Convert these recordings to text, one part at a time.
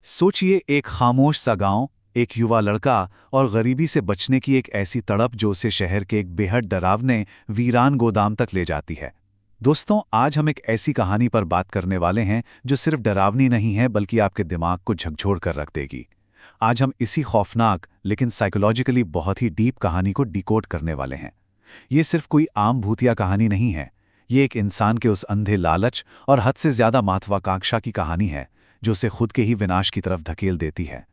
सोचिए एक खामोश सा गांव, एक युवा लड़का और गरीबी से बचने की एक ऐसी तड़प जो उसे शहर के एक बेहद डरावने वीरान गोदाम तक ले जाती है। दोस्तों, आज हम एक ऐसी कहानी पर बात करने वाले हैं जो सिर्फ डरावनी नहीं है बल्कि आपके दिमाग को झकझोर कर रख देगी। आज हम इसी खौफनाक लेकिन साइकोलॉजिकली बहुत ही डीप कहानी को डिकोड करने वाले हैं। ये सिर्फ कोई आम भूतिया कहानी नहीं है। ये एक इंसान के उस अंधे लालच और हद से ज्यादा महत्वाकांक्षा की कहानी है जो उसे खुद के ही विनाश की तरफ धकेल देती है।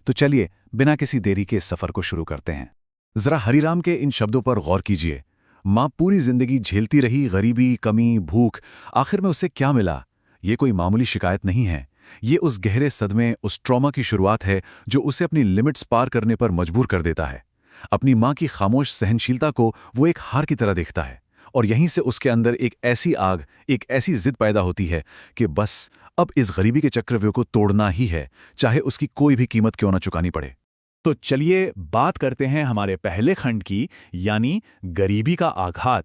तो चलिए बिना किसी देरी के इस सफर को शुरू करते हैं। जरा हरिराम के इन शब्दों पर गौर कीजिए। माँ पूरी जिंदगी झेलती रही गरीबी, कमी, भूख। आखिर में उसे क्या मिला? ये कोई मामूली शिकायत नहीं है। ये उस गहरे सदमे, उस ट्रॉमा की शुरुआत है जो उसे अपनी लिमिट्स पार करने पर मजबूर कर देता है। अपनी माँ की खामोश सहनशीलता को वो एक हार की तरह देखता है, और यहीं से उसके अंदर एक ऐसी आग, एक ऐसी जिद पैदा होती है कि बस अब इस गरीबी के चक्रव्यूह को तोड़ना ही है, चाहे उसकी कोई भी कीमत क्यों न चुकानी पड़े। तो चलिए बात करते हैं हमारे पहले खंड की, यानी गरीबी का आघात।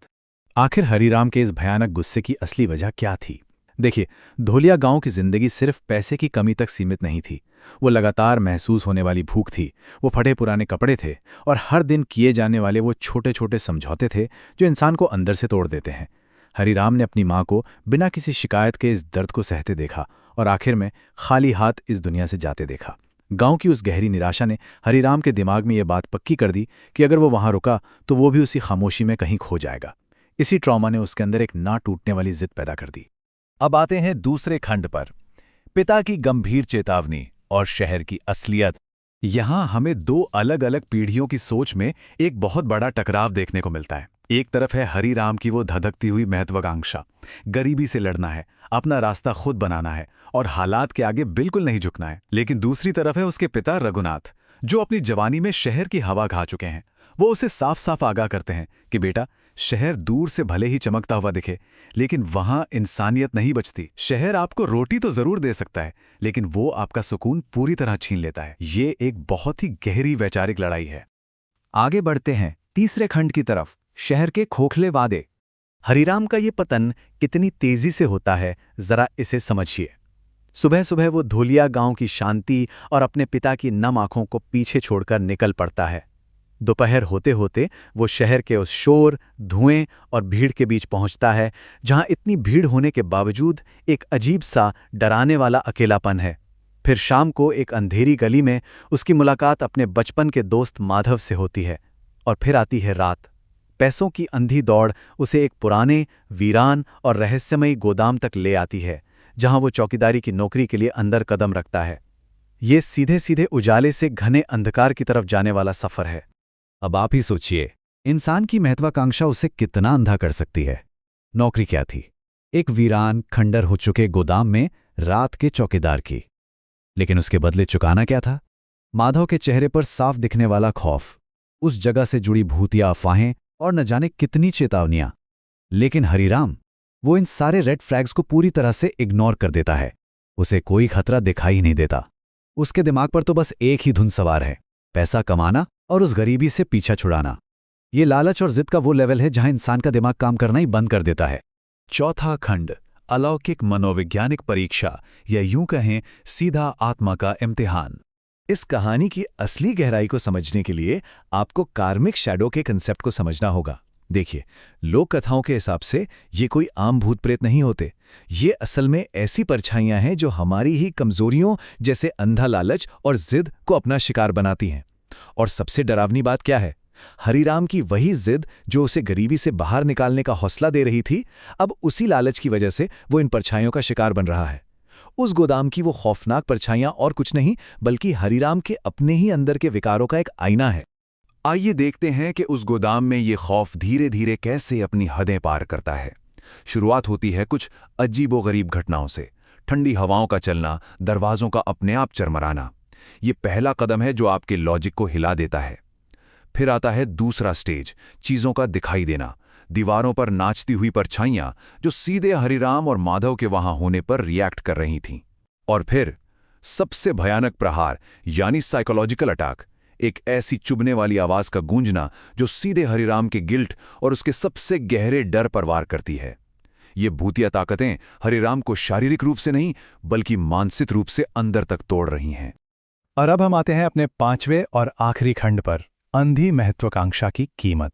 आखिर हरिराम के इस भयानक गुस्से की असली वजह क्या थी? देखिए, धोलिया गांव की जिंदगी सिर्फ पैसे की कमी तक सीमित नहीं थी। वो लगातार महसूस होने वाली भूख थी, वो फटे पुराने कपड़े थे, और हर दिन किए जाने वाले वो छोटे छोटे समझौते थे जो इंसान को अंदर से तोड़ देते हैं। हरिराम ने अपनी माँ को बिना किसी शिकायत के इस दर्द को सहते देखा और आखिर में खाली हाथ इस दुनिया से जाते देखा। गांव की उस गहरी निराशा ने हरिराम के दिमाग में यह बात पक्की कर दी कि अगर वो वहां रुका तो वो भी उसी खामोशी में कहीं खो जाएगा। इसी ट्रॉमा ने उसके अंदर एक ना टूटने वाली जिद पैदा कर दी। अब आते हैं दूसरे खंड पर, पिता की गंभीर चेतावनी और शहर की असलियत। यहाँ हमें दो अलग अलग पीढ़ियों की सोच में एक बहुत बड़ा टकराव देखने को मिलता है। एक तरफ है हरिराम की वो धधकती हुई महत्वाकांक्षा, गरीबी से लड़ना है, अपना रास्ता खुद बनाना है और हालात के आगे बिल्कुल नहीं झुकना है। लेकिन दूसरी तरफ है उसके पिता रघुनाथ, जो अपनी जवानी में शहर की हवा खा चुके हैं। वो उसे साफ साफ आगाह करते हैं कि बेटा, शहर दूर से भले ही चमकता हुआ दिखे, लेकिन वहां इंसानियत नहीं बचती। शहर आपको रोटी तो जरूर दे सकता है, लेकिन वो आपका सुकून पूरी तरह छीन लेता है। ये एक बहुत ही गहरी वैचारिक लड़ाई है। आगे बढ़ते हैं तीसरे खंड की तरफ, शहर के खोखले वादे। हरिराम का ये पतन कितनी तेजी से होता है, जरा इसे समझिए। सुबह सुबह वो धोलिया गांव की शांति और अपने पिता की नम आंखों को पीछे छोड़कर निकल पड़ता है। दोपहर होते होते वो शहर के उस शोर, धुएं और भीड़ के बीच पहुंचता है जहां इतनी भीड़ होने के बावजूद एक अजीब सा डराने वाला अकेलापन है। फिर शाम को एक अंधेरी गली में उसकी मुलाकात अपने बचपन के दोस्त माधव से होती है। और फिर आती है रात। पैसों की अंधी दौड़ उसे एक पुराने, वीरान और रहस्यमयी गोदाम तक ले आती है, जहां वो चौकीदारी की नौकरी के लिए अंदर कदम रखता है। ये सीधे सीधे उजाले से घने अंधकार की तरफ जाने वाला सफर है। अब आप ही सोचिए, इंसान की महत्वाकांक्षा उसे कितना अंधा कर सकती है। नौकरी क्या थी? एक वीरान, खंडर हो चुके गोदाम में रात के चौकीदार की। लेकिन उसके बदले चुकाना क्या था? माधव के चेहरे पर साफ दिखने वाला खौफ, उस जगह से जुड़ी भूतिया अफवाहें और न जाने कितनी चेतावनियां। लेकिन हरिराम, वो इन सारे रेड फ्लैग्स को पूरी तरह से इग्नोर कर देता है। उसे कोई खतरा दिखाई नहीं देता। उसके दिमाग पर तो बस एक ही धुन सवार है, पैसा कमाना और उस गरीबी से पीछा छुड़ाना। ये लालच और जिद का वो लेवल है जहां इंसान का दिमाग काम करना ही बंद कर देता है। चौथा खंड, अलौकिक मनोवैज्ञानिक परीक्षा, या यूं कहें सीधा आत्मा का इम्तिहान। इस कहानी की असली गहराई को समझने के लिए आपको कार्मिक शैडो के कंसेप्ट को समझना होगा। देखिए, लोक कथाओं के हिसाब से ये कोई आम भूत प्रेत नहीं होते। ये असल में ऐसी परछाइयां हैं जो हमारी ही कमजोरियों जैसे अंधा लालच और जिद को अपना शिकार बनाती हैं। और सबसे डरावनी बात क्या है? हरिराम की वही जिद जो उसे गरीबी से बाहर निकालने का हौसला दे रही थी, अब उसी लालच की वजह से वो इन परछाइयों का शिकार बन रहा है। उस गोदाम की वो खौफनाक परछाइयां और कुछ नहीं बल्कि हरिराम के अपने ही अंदर के विकारों का एक आईना है। आइए देखते हैं कि उस गोदाम में ये खौफ धीरे धीरे कैसे अपनी हदें पार करता है। शुरुआत होती है कुछ अजीबोगरीब घटनाओं से। ठंडी हवाओं का चलना, दरवाजों का अपने आप चरमराना, ये पहला कदम है जो आपके लॉजिक को हिला देता है। फिर आता है दूसरा स्टेज, चीजों का दिखाई देना। दीवारों पर नाचती हुई परछाइयां जो सीधे हरिराम और माधव के वहां होने पर रिएक्ट कर रही थीं। और फिर सबसे भयानक प्रहार, यानी साइकोलॉजिकल अटैक, एक ऐसी चुभने वाली आवाज का गूंजना जो सीधे हरिराम के गिल्ट और उसके सबसे गहरे डर पर वार करती है। ये भूतिया ताकतें हरिराम को शारीरिक रूप से नहीं बल्कि मानसिक रूप से अंदर तक तोड़ रही हैं। और अब हम आते हैं अपने 5वें और आखिरी खंड पर, अंधी महत्वाकांक्षा की कीमत।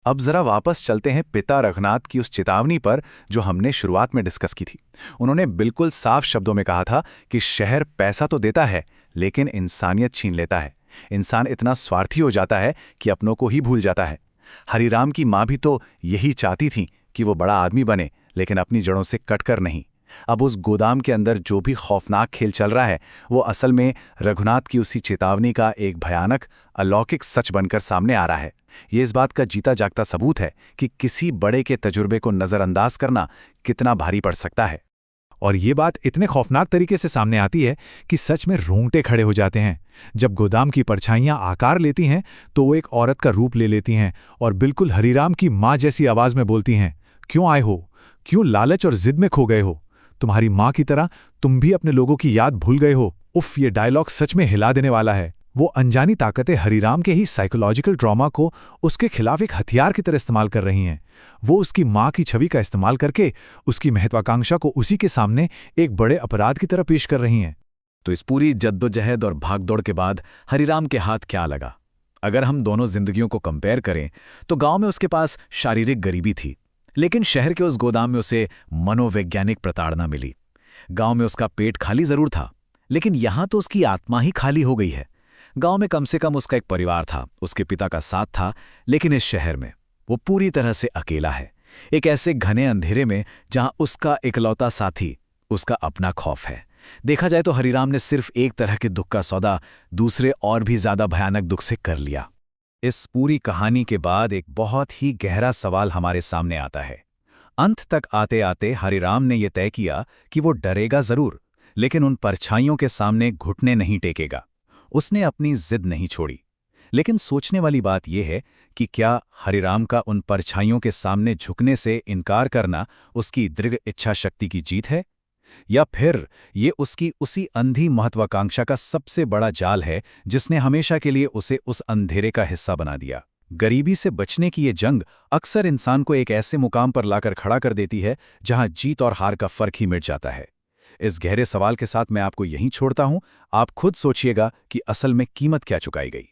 अब जरा वापस चलते हैं पिता रघुनाथ की उस चेतावनी पर जो हमने शुरुआत में डिस्कस की थी। उन्होंने बिल्कुल साफ शब्दों में कहा था कि शहर पैसा तो देता है लेकिन इंसानियत छीन लेता है। इंसान इतना स्वार्थी हो जाता है कि अपनों को ही भूल जाता है। हरिराम की माँ भी तो यही चाहती थी कि वो बड़ा आदमी बने, लेकिन अपनी जड़ों से कटकर नहीं। अब उस गोदाम के अंदर जो भी खौफनाक खेल चल रहा है वो असल में रघुनाथ की उसी चेतावनी का एक भयानक अलौकिक सच बनकर सामने आ रहा है। ये इस बात का जीता जागता सबूत है कि किसी बड़े के तजुर्बे को नज़रअंदाज करना कितना भारी पड़ सकता है। और ये बात इतने खौफनाक तरीके से सामने आती है कि सच में रोंगटे खड़े हो जाते हैं। जब गोदाम की परछाइयां आकार लेती हैं तो वो एक औरत का रूप ले लेती हैं और बिल्कुल हरिराम की माँ जैसी आवाज में बोलती हैं, क्यों आए हो? क्यों लालच और जिद में खो गए हो? तुम्हारी माँ की तरह तुम भी अपने लोगों की याद भूल गए हो। उफ, ये डायलॉग सच में हिला देने वाला है। वो अनजानी ताकतें हरिराम के ही साइकोलॉजिकल ट्रॉमा को उसके खिलाफ एक हथियार की तरह इस्तेमाल कर रही हैं। वो उसकी माँ की छवि का इस्तेमाल करके उसकी महत्वाकांक्षा को उसी के सामने एक बड़े अपराध की तरह पेश कर रही हैं। तो इस पूरी जद्दोजहद और भागदौड़ के बाद हरिराम के हाथ क्या लगा? अगर हम दोनों जिंदगियों को कंपेयर करें तो गांव में उसके पास शारीरिक गरीबी थी, लेकिन शहर के उस गोदाम में उसे मनोवैज्ञानिक प्रताड़ना मिली। गांव में उसका पेट खाली जरूर था, लेकिन यहां तो उसकी आत्मा ही खाली हो गई है। गांव में कम से कम उसका एक परिवार था, उसके पिता का साथ था, लेकिन इस शहर में वो पूरी तरह से अकेला है। एक ऐसे घने अंधेरे में जहां उसका इकलौता साथी उसका अपना खौफ है। देखा जाए तो हरिराम ने सिर्फ एक तरह के दुख का सौदा दूसरे और भी ज्यादा भयानक दुख से कर लिया। इस पूरी कहानी के बाद एक बहुत ही गहरा सवाल हमारे सामने आता है। अंत तक आते आते हरिराम ने यह तय किया कि वो डरेगा जरूर, लेकिन उन परछाइयों के सामने घुटने नहीं टेकेगा। उसने अपनी जिद नहीं छोड़ी। लेकिन सोचने वाली बात यह है कि क्या हरिराम का उन परछाइयों के सामने झुकने से इनकार करना उसकी दृढ़ इच्छा शक्ति की जीत है, या फिर ये उसकी उसी अंधी महत्वाकांक्षा का सबसे बड़ा जाल है जिसने हमेशा के लिए उसे उस अंधेरे का हिस्सा बना दिया? गरीबी से बचने की ये जंग अक्सर इंसान को एक ऐसे मुकाम पर लाकर खड़ा कर देती है जहां जीत और हार का फर्क ही मिट जाता है। इस गहरे सवाल के साथ मैं आपको यहीं छोड़ता हूं। आप खुद सोचिएगा कि असल में कीमत क्या चुकाई गई।